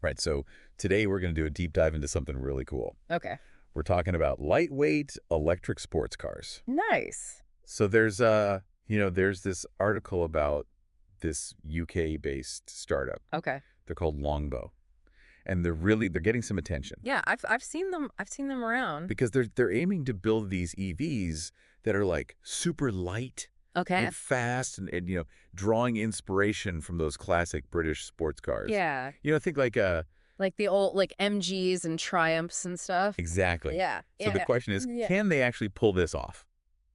Right, so today we're going to do a deep dive into something really cool. Okay. We're talking about lightweight electric sports cars. Nice. So there's there's this article about this UK-based startup. Okay. They're called Longbow. And they're getting some attention. Yeah, I've seen them. I've seen them around. Because they're aiming to build these EVs that are like super light, Okay. like fast, and drawing inspiration from those classic British sports cars. Yeah. Think like the old MGs and Triumphs and stuff. exactly. Yeah. So the question is, Yeah. can they actually pull this off?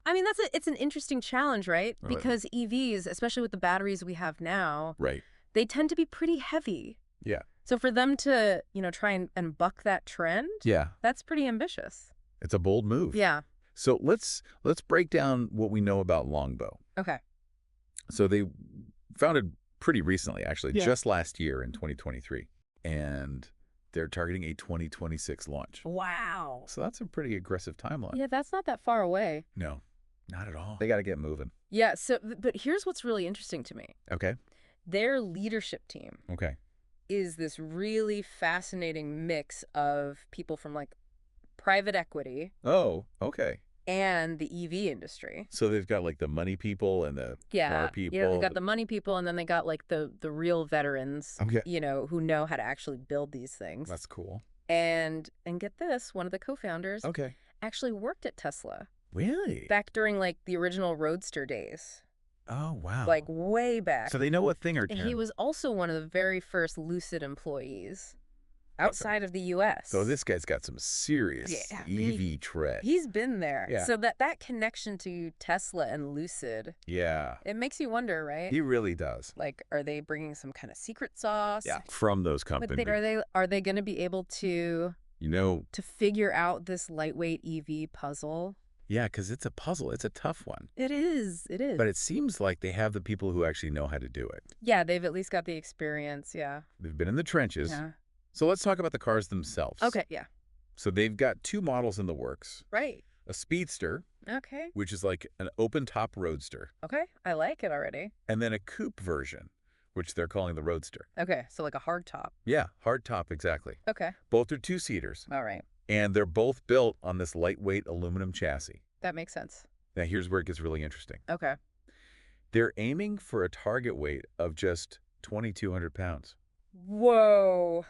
I mean, it's an interesting challenge, right? Right. Because EVs, especially with the batteries we have now, Right. they tend to be pretty heavy. Yeah. So for them to, try and buck that trend, Yeah. that's pretty ambitious. It's a bold move. Yeah. So let's break down what we know about Longbow. Okay. So they founded pretty recently, actually, Yeah. just last year in 2023. And they're targeting a 2026 launch. Wow. So that's a pretty aggressive timeline. Yeah, that's not that far away. No, not at all. They got to get moving. Yeah, but here's what's really interesting to me. Okay. Their leadership team Okay. is this really fascinating mix of people from private equity Oh, okay. and the EV industry. So they've got like the money people and the car people. Yeah, they got the money people, and then they got the real veterans, Okay. who know how to actually build these things. That's cool. And get this, one of the co-founders Okay. actually worked at Tesla Really? back during the original Roadster days, Oh, wow. way back. So they know what thing or And turn. he was also one of the very first Lucid employees outside of the U.S. So this guy's got some serious EV tread. He's been there. Yeah. So that connection to Tesla and Lucid, Yeah. it makes you wonder, right? He really does. Are they bringing some kind of secret sauce? Yeah. From those companies. But are they going to be able to figure out this lightweight EV puzzle? Yeah, because it's a puzzle. It's a tough one. It is. It is. But it seems like they have the people who actually know how to do it. Yeah, they've at least got the experience. Yeah. They've been in the trenches. Yeah. So let's talk about the cars themselves. Okay. Yeah. So they've got two models in the works. Right. A Speedster, Okay. which is like an open-top Roadster, Okay. I like it already. and then a coupe version, which they're calling the Roadster. Okay. So a hard top. Yeah, hard top, exactly. Okay. Both are two-seaters, All right. and they're both built on this lightweight aluminum chassis. That makes sense. Now, here's where it gets really interesting. Okay. They're aiming for a target weight of just 2,200 pounds. Whoa.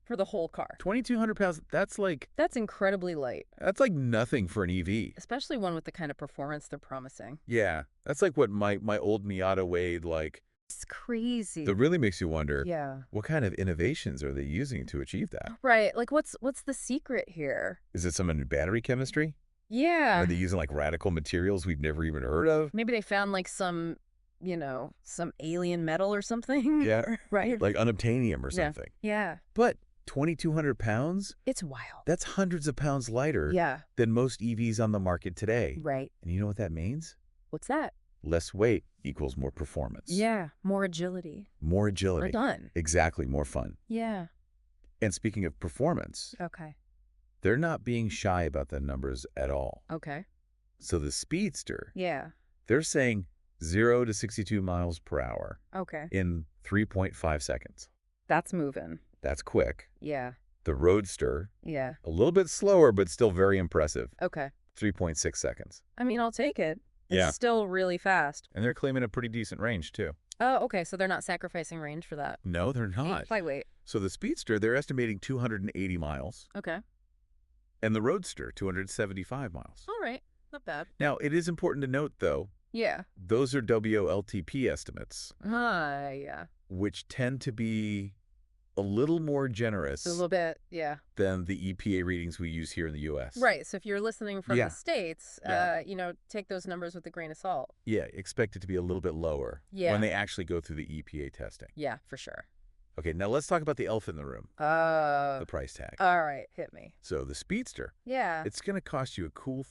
For the whole car. 2,200 pounds, that's like incredibly light, nothing for an EV. especially one with the kind of performance they're promising. Yeah, that's like what my old Miata weighed. Like, It's crazy. that really makes you wonder, Yeah. what kind of innovations are they using to achieve that? Right. What's the secret here? Is it some new battery chemistry? Yeah. Are they using like radical materials we've never even heard of? Maybe they found some alien metal or something. Yeah, Right. like unobtainium or Yeah. something. Yeah. But 2,200 pounds? It's wild. That's hundreds of pounds lighter Yeah. than most EVs on the market today. Right. And you know what that means? What's that? Less weight equals more performance. Yeah. More agility. More agility. We're done. Exactly, more fun. Yeah. And speaking of performance, Okay. they're not being shy about the numbers at all. Okay. So the Speedster, Yeah. they're saying 0 to 62 miles per hour Okay. in 3.5 seconds. That's moving. That's quick. Yeah. The Roadster, Yeah. a little bit slower, but still very impressive. Okay. 3.6 seconds. I mean, I'll take it. It's Yeah. still really fast. And they're claiming a pretty decent range, too. Oh, okay. So they're not sacrificing range for that. No, they're not. Lightweight. So the Speedster, they're estimating 280 miles, Okay. and the Roadster, 275 miles. All right. Not bad. Now, it is important to note, though, Yeah. those are WLTP estimates, Yeah. which tend to be a little more generous A little bit. Yeah. than the EPA readings we use here in the U.S. Right. So if you're listening from Yeah. the States, Yeah. take those numbers with a grain of salt. Yeah, expect it to be a little bit lower Yeah. when they actually go through the EPA testing. Yeah, for sure. Okay, now let's talk about the elephant in the room, the price tag. All right. Hit me. So the Speedster, Yeah. it's going to cost you a cool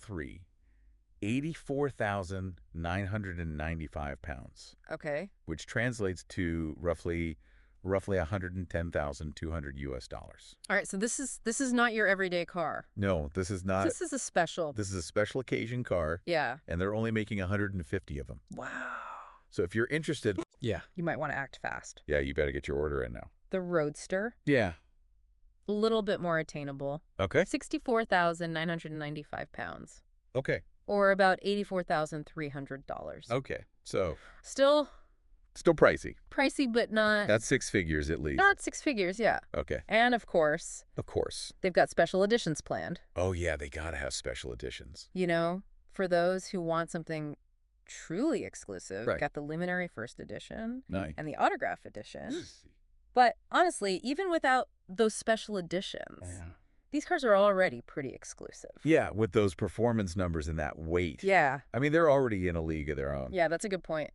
£84,995, Okay. which translates to roughly $110,200 US. All right. So this is not your everyday car. No, this is not. This is a special. This is a special occasion car, Yeah. and they're only making 150 of them. Wow. So if you're interested, yeah, You might want to act fast. you better get your order in now. the Roadster, Yeah. a little bit more attainable. Okay. 64,995 pounds, Okay. or about $84,300. Okay. So Still still pricey. pricey, but That's six figures at least. not six figures, yeah. Okay. And of course, Of course. they've got special editions planned. Oh, yeah, they gotta have special editions. You know, for those who want something truly exclusive, Right. got the Luminary First Edition Nice. and the Autograph Edition. But honestly, even without those special editions, Yeah. these cars are already pretty exclusive. Yeah, with those performance numbers and that weight. Yeah. I mean, they're already in a league of their own. Yeah, that's a good point.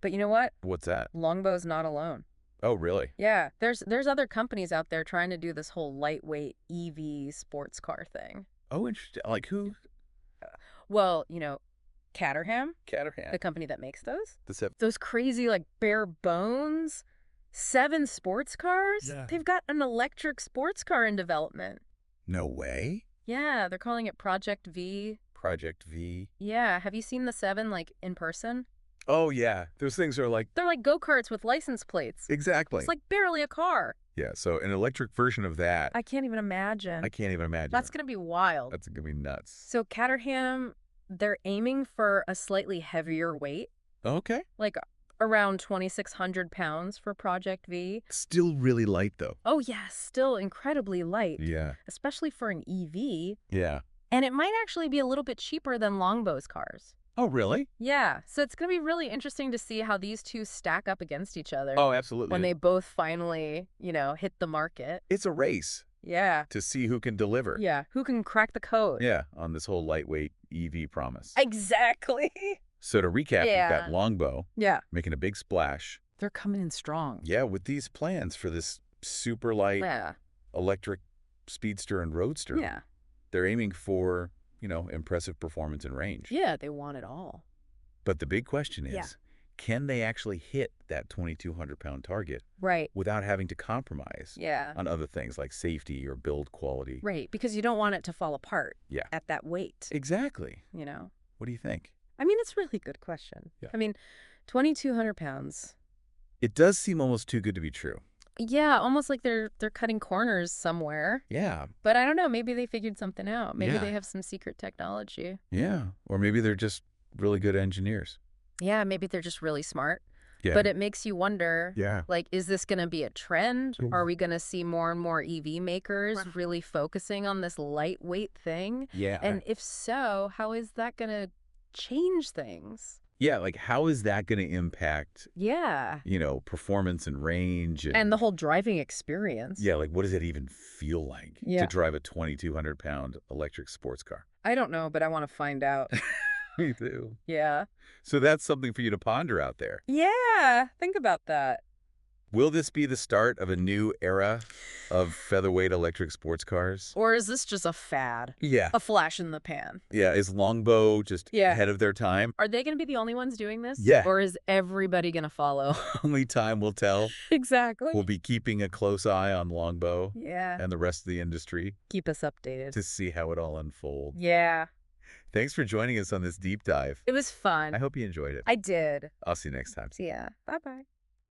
But you know what? What's that? Longbow's not alone. Oh, really? Yeah, there's other companies out there trying to do this whole lightweight EV sports car thing. Oh, interesting. Like who? Well, you know, Caterham, Caterham. the company that makes those. The Those crazy, like, bare bones 7 sports cars. Yeah. They've got an electric sports car in development. No way. Yeah, they're calling it Project V. Project V. Yeah, have you seen the 7, like, in person? Oh, yeah. Those things are like... They're like go-karts with license plates. Exactly. It's like barely a car. Yeah, so an electric version of that, I can't even imagine. I can't even imagine. That's going to be wild. That's going to be nuts. So Caterham, they're aiming for a slightly heavier weight, Okay. like around 2,600 pounds for Project V. Still really light, though. Oh, yeah, still incredibly light, Yeah. especially for an EV. Yeah. And it might actually be a little bit cheaper than Longbow's cars. Oh, really? Yeah, so it's going to be really interesting to see how these two stack up against each other Oh, absolutely. when they both finally, you know, hit the market. It's a race Yeah. to see who can deliver. Yeah, who can crack the code? Yeah, on this whole lightweight EV promise. Exactly. So to recap, Yeah. we've got Longbow Yeah. making a big splash. They're coming in strong. Yeah, with these plans for this super light Yeah. electric Speedster and Roadster. Yeah. They're aiming for, impressive performance and range. Yeah, they want it all. But the big question is, Yeah. can they actually hit that 2,200-pound target Right. without having to compromise Yeah. on other things like safety or build quality? Right, because you don't want it to fall apart Yeah. at that weight, Exactly. you know? What do you think? I mean, it's a really good question. Yeah. I mean, 2,200 pounds. It does seem almost too good to be true. Yeah, almost like they're cutting corners somewhere. Yeah. But I don't know, maybe they figured something out. Maybe Yeah. they have some secret technology. Yeah. Or maybe they're just really good engineers. Yeah, maybe they're just really smart. Yeah. But it makes you wonder, Yeah. like, is this going to be a trend? Mm. Are we going to see more and more EV makers really focusing on this lightweight thing? Yeah. And if so, how is that going to change things? Yeah, like how is that going to impact, Yeah. performance and range? And the whole driving experience. Yeah, like what does it even feel like Yeah. to drive a 2,200-pound electric sports car? I don't know, but I want to find out. Me too. Yeah. So that's something for you to ponder out there. Yeah. Think about that. Will this be the start of a new era of featherweight electric sports cars? Or is this just a fad? Yeah. A flash in the pan? Yeah, is Longbow just Yeah. ahead of their time? Are they going to be the only ones doing this? Yeah. Or is everybody going to follow? Only time will tell. Exactly. We'll be keeping a close eye on Longbow Yeah. and the rest of the industry Keep us updated. to see how it all unfolds. Yeah. Thanks for joining us on this deep dive. It was fun. I hope you enjoyed it. I did. I'll see you next time. See ya. Bye-bye.